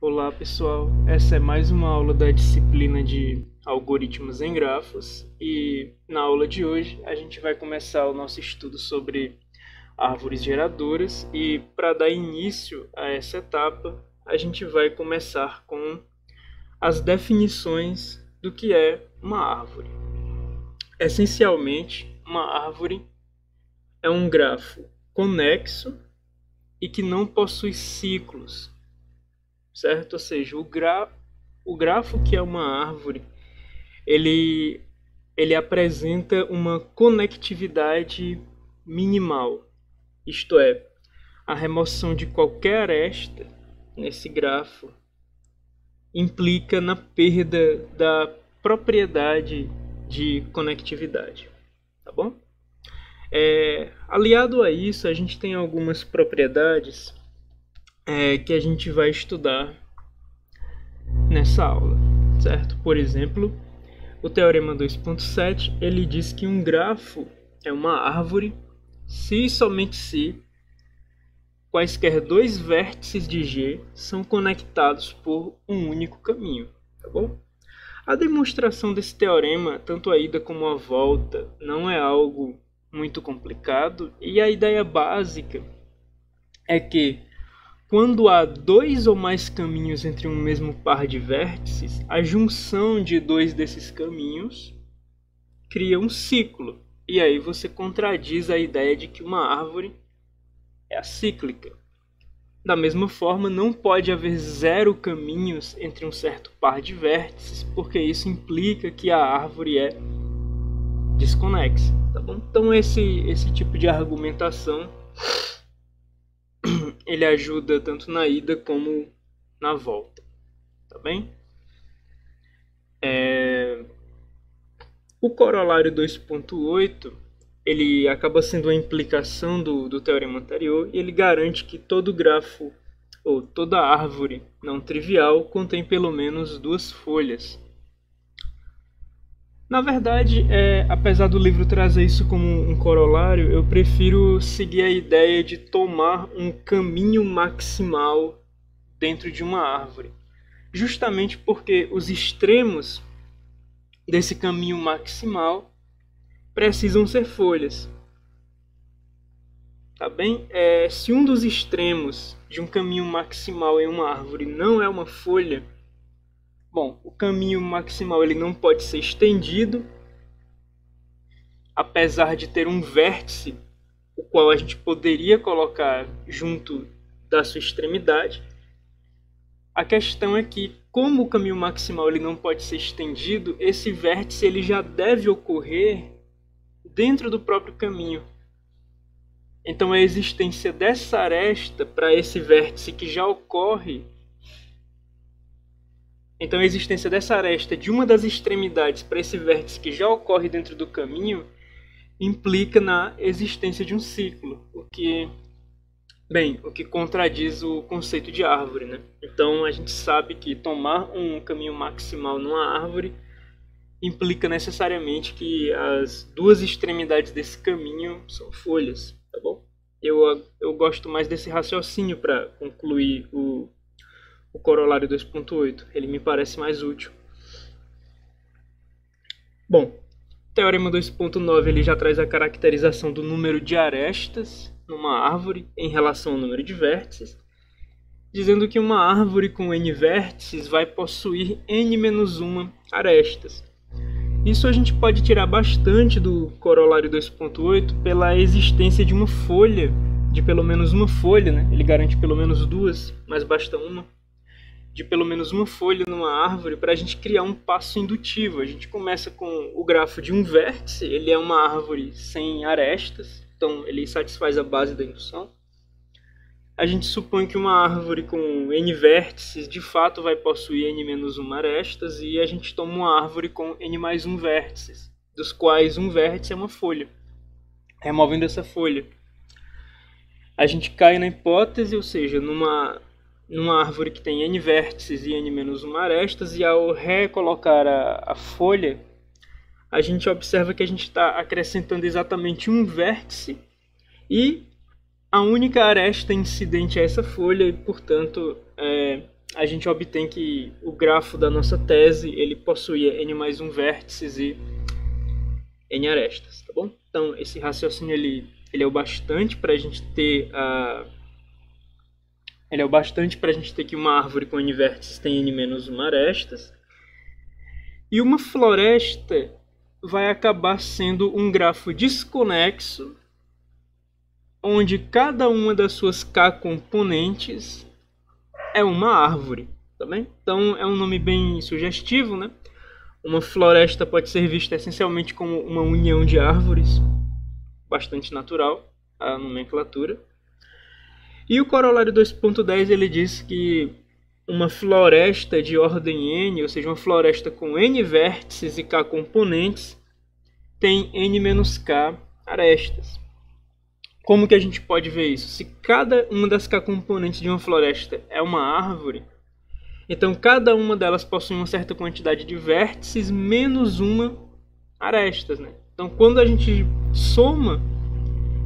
Olá pessoal, essa é mais uma aula da disciplina de algoritmos em grafos e na aula de hoje a gente vai começar o nosso estudo sobre árvores geradoras e para dar início a essa etapa a gente vai começar com as definições do que é uma árvore. Essencialmente, uma árvore é um grafo conexo e que não possui ciclos, certo? Ou seja, o grafo que é uma árvore, ele, ele apresenta uma conectividade minimal, isto é, a remoção de qualquer aresta nesse grafo implica na perda da propriedade de conectividade, tá bom? Aliado a isso, a gente tem algumas propriedades que a gente vai estudar nessa aula, certo? Por exemplo, o Teorema 2.7 ele diz que um grafo é uma árvore se e somente se quaisquer dois vértices de G são conectados por um único caminho, tá bom? A demonstração desse teorema, tanto a ida como a volta, não é algo muito complicado e a ideia básica é que quando há dois ou mais caminhos entre um mesmo par de vértices, a junção de dois desses caminhos cria um ciclo. E aí você contradiz a ideia de que uma árvore é acíclica. Da mesma forma, não pode haver zero caminhos entre um certo par de vértices, porque isso implica que a árvore é desconexa. Tá bom? Então esse tipo de argumentação ele ajuda tanto na ida como na volta, tá bem? O corolário 2.8 ele acaba sendo a implicação do teorema anterior e ele garante que todo grafo ou toda árvore não trivial contém pelo menos duas folhas. Na verdade, apesar do livro trazer isso como um corolário, eu prefiro seguir a ideia de tomar um caminho maximal dentro de uma árvore. Justamente porque os extremos desse caminho maximal precisam ser folhas. Tá bem? Se um dos extremos de um caminho maximal em uma árvore não é uma folha, bom, o caminho maximal ele não pode ser estendido, apesar de ter um vértice, o qual a gente poderia colocar junto da sua extremidade. A questão é que, como o caminho maximal ele não pode ser estendido, esse vértice ele já deve ocorrer dentro do próprio caminho. Então a existência dessa aresta para esse vértice que já ocorre, então a existência dessa aresta de uma das extremidades para esse vértice que já ocorre dentro do caminho implica na existência de um ciclo, o que contradiz o conceito de árvore, né? Então a gente sabe que tomar um caminho maximal numa árvore implica necessariamente que as duas extremidades desse caminho são folhas, tá bom? Eu gosto mais desse raciocínio para concluir o corolário 2.8, ele me parece mais útil. Bom, o teorema 2.9 ele já traz a caracterização do número de arestas numa árvore em relação ao número de vértices, dizendo que uma árvore com n vértices vai possuir n-1 arestas. Isso a gente pode tirar bastante do corolário 2.8 pela existência de uma folha, de pelo menos uma folha, né? Ele garante pelo menos duas, mas basta uma, de pelo menos uma folha numa árvore para a gente criar um passo indutivo. A gente começa com o grafo de um vértice, ele é uma árvore sem arestas, então ele satisfaz a base da indução. A gente supõe que uma árvore com n vértices de fato vai possuir n-1 arestas e a gente toma uma árvore com n+1 vértices, dos quais um vértice é uma folha. Removendo essa folha, a gente cai na hipótese, ou seja, numa árvore que tem n vértices e n-1 arestas, e ao recolocar a folha, a gente observa que a gente está acrescentando exatamente um vértice e a única aresta incidente a essa folha, e portanto a gente obtém que o grafo da nossa tese ele possuía n mais 1 vértices e n arestas, tá bom? Então esse raciocínio ele é o bastante para a gente ter que uma árvore com n vértices tem n menos 1 arestas. E uma floresta vai acabar sendo um grafo desconexo, onde cada uma das suas k componentes é uma árvore, tá bem? Então é um nome bem sugestivo, né? Uma floresta pode ser vista essencialmente como uma união de árvores, bastante natural a nomenclatura. E o corolário 2.10 ele diz que uma floresta de ordem n, ou seja, uma floresta com n vértices e k componentes, tem n menos k arestas. Como que a gente pode ver isso? Se cada uma das k componentes de uma floresta é uma árvore, então cada uma delas possui uma certa quantidade de vértices menos uma arestas, né? Então quando a gente soma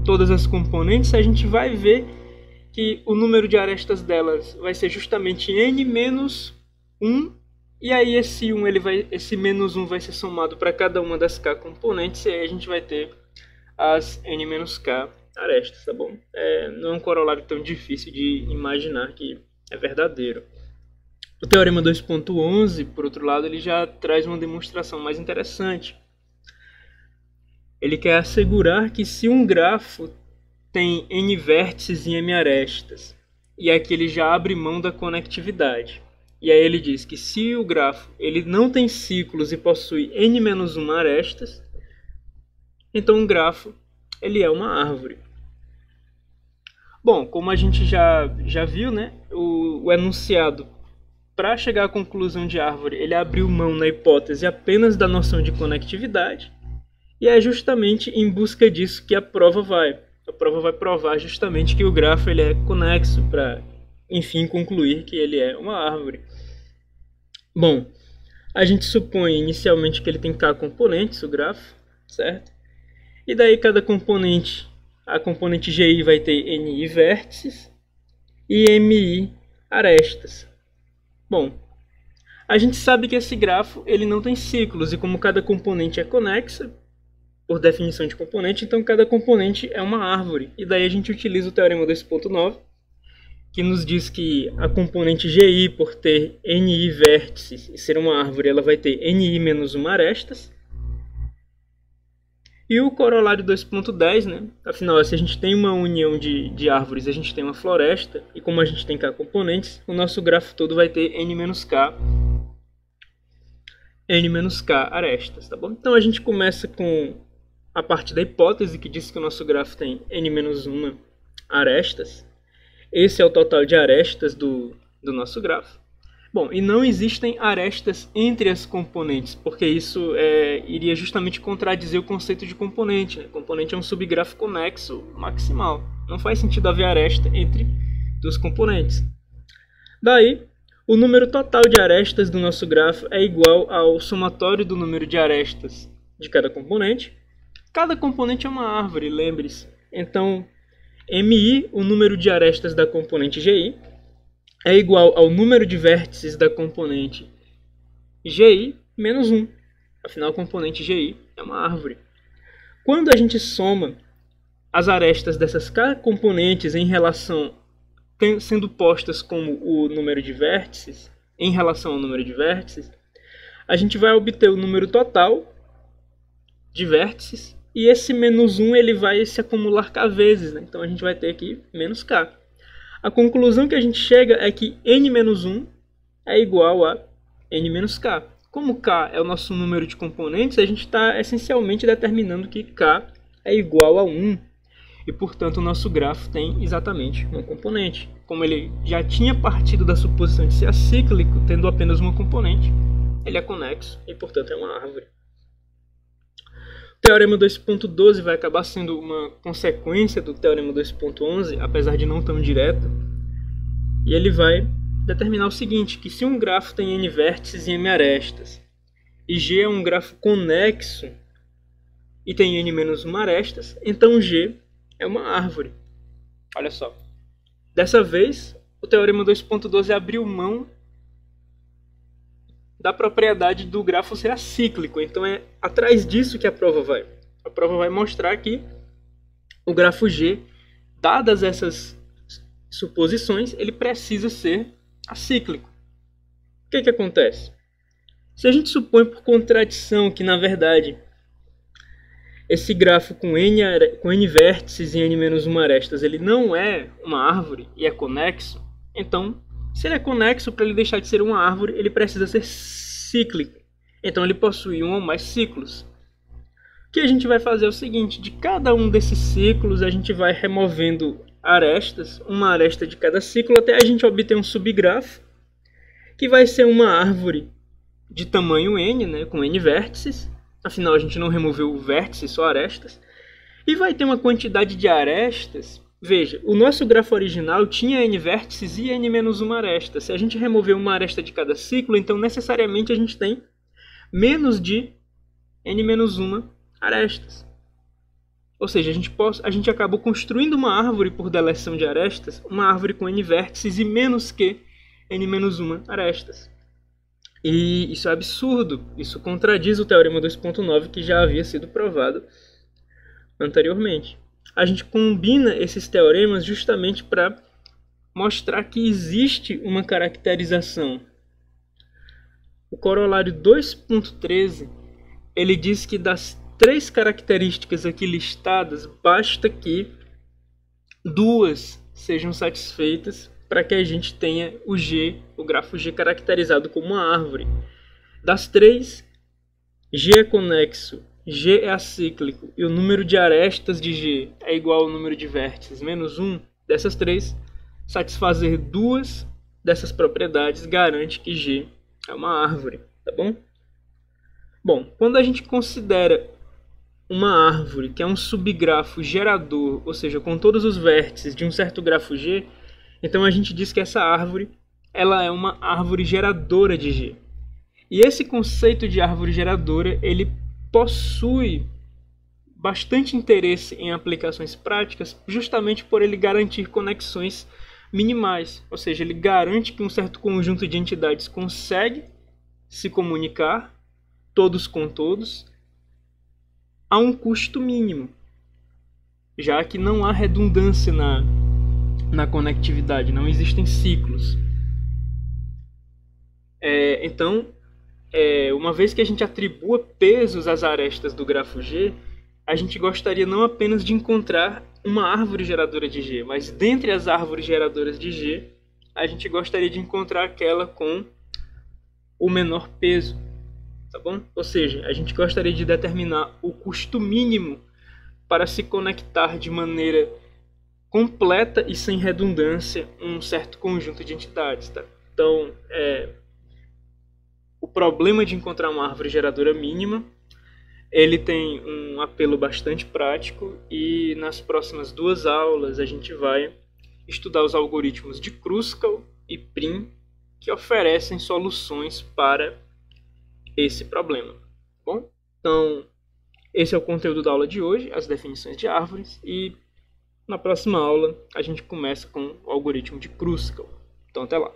todas as componentes, a gente vai ver que o número de arestas delas vai ser justamente n menos 1, e aí esse menos 1 vai ser somado para cada uma das k componentes, e aí a gente vai ter as n menos k arestas, tá bom? Não é um corolário tão difícil de imaginar que é verdadeiro. O teorema 2.11, por outro lado, ele já traz uma demonstração mais interessante. Ele quer assegurar que se um grafo tem n vértices e m arestas, e aqui ele já abre mão da conectividade. E aí ele diz que se o grafo ele não tem ciclos e possui n menos 1 arestas, então o grafo ele é uma árvore. Bom, como a gente já viu, né, o enunciado, para chegar à conclusão de árvore, ele abriu mão na hipótese apenas da noção de conectividade, e é justamente em busca disso que a prova vai. A prova vai provar justamente que o grafo ele é conexo, para, enfim, concluir que ele é uma árvore. Bom, a gente supõe inicialmente que ele tem k componentes, o grafo, certo? E daí cada componente, a componente GI vai ter NI vértices e MI arestas. Bom, a gente sabe que esse grafo ele não tem ciclos, e como cada componente é conexa, por definição de componente, então cada componente é uma árvore. E daí a gente utiliza o teorema 2.9, que nos diz que a componente GI, por ter NI vértices e ser uma árvore, ela vai ter NI menos 1 arestas. E o corolário 2.10, né? Afinal, se a gente tem uma união de árvores, a gente tem uma floresta, e como a gente tem k componentes, o nosso grafo todo vai ter n-k arestas, tá bom? Então a gente começa com a parte da hipótese, que diz que o nosso grafo tem n-1 arestas. Esse é o total de arestas do nosso grafo. Bom, e não existem arestas entre as componentes, porque isso iria justamente contradizer o conceito de componente, né? Componente é um subgrafo conexo maximal. Não faz sentido haver aresta entre duas componentes. Daí, o número total de arestas do nosso grafo é igual ao somatório do número de arestas de cada componente. Cada componente é uma árvore, lembre-se. Então, MI, o número de arestas da componente GI, é igual ao número de vértices da componente GI menos 1. Afinal, a componente GI é uma árvore. Quando a gente soma as arestas dessas k componentes em relação, sendo postas como o número de vértices, em relação ao número de vértices, a gente vai obter o número total de vértices, e esse menos 1 ele vai se acumular k vezes, né? Então a gente vai ter aqui menos k. A conclusão que a gente chega é que n-1 é igual a n-k. Como k é o nosso número de componentes, a gente está essencialmente determinando que k é igual a 1. E, portanto, o nosso grafo tem exatamente uma componente. Como ele já tinha partido da suposição de ser acíclico, tendo apenas uma componente, ele é conexo e, portanto, é uma árvore. O teorema 2.12 vai acabar sendo uma consequência do teorema 2.11, apesar de não tão direta. E ele vai determinar o seguinte, que se um grafo tem n vértices e m arestas, e G é um grafo conexo e tem n-1 arestas, então G é uma árvore. Olha só. Dessa vez, o teorema 2.12 abriu mão da propriedade do grafo ser acíclico. Então é atrás disso que a prova vai. A prova vai mostrar que o grafo G, dadas essas suposições, ele precisa ser acíclico. O que acontece? Se a gente supõe por contradição que, na verdade, esse grafo com n vértices e n-1 arestas, ele não é uma árvore e é conexo, então, se ele é conexo, para ele deixar de ser uma árvore, ele precisa ser cíclico. Então ele possui um ou mais ciclos. O que a gente vai fazer é o seguinte: de cada um desses ciclos a gente vai removendo arestas, uma aresta de cada ciclo, até a gente obter um subgrafo, que vai ser uma árvore de tamanho n, né, com n vértices. Afinal a gente não removeu o vértice, só arestas. E vai ter uma quantidade de arestas. Veja, o nosso grafo original tinha n vértices e n-1 aresta. Se a gente remover uma aresta de cada ciclo, então necessariamente a gente tem menos de n-1 arestas. Ou seja, a gente acabou construindo uma árvore por deleção de arestas, uma árvore com n vértices e menos que n-1 arestas. E isso é absurdo, isso contradiz o Teorema 2.9 que já havia sido provado anteriormente. A gente combina esses teoremas justamente para mostrar que existe uma caracterização. O corolário 2.13, ele diz que das 3 características aqui listadas, basta que 2 sejam satisfeitas para que a gente tenha o G, o grafo G caracterizado como uma árvore. Das 3, G é conexo, G é acíclico e o número de arestas de G é igual ao número de vértices menos 1, dessas 3, satisfazer 2 dessas propriedades garante que G é uma árvore, tá bom? Bom, quando a gente considera uma árvore que é um subgrafo gerador, ou seja, com todos os vértices de um certo grafo G, então a gente diz que essa árvore ela é uma árvore geradora de G. E esse conceito de árvore geradora, ele possui bastante interesse em aplicações práticas, justamente por ele garantir conexões minimais. Ou seja, ele garante que um certo conjunto de entidades consegue se comunicar, todos com todos, a um custo mínimo, já que não há redundância na conectividade, não existem ciclos. Então, uma vez que a gente atribua pesos às arestas do grafo G, a gente gostaria não apenas de encontrar uma árvore geradora de G, mas dentre as árvores geradoras de G, a gente gostaria de encontrar aquela com o menor peso, tá bom? Ou seja, a gente gostaria de determinar o custo mínimo para se conectar de maneira completa e sem redundância um certo conjunto de entidades, tá? Então, o problema de encontrar uma árvore geradora mínima, ele tem um apelo bastante prático e nas próximas 2 aulas a gente vai estudar os algoritmos de Kruskal e Prim que oferecem soluções para esse problema. Bom, então esse é o conteúdo da aula de hoje, as definições de árvores, e na próxima aula a gente começa com o algoritmo de Kruskal. Então até lá.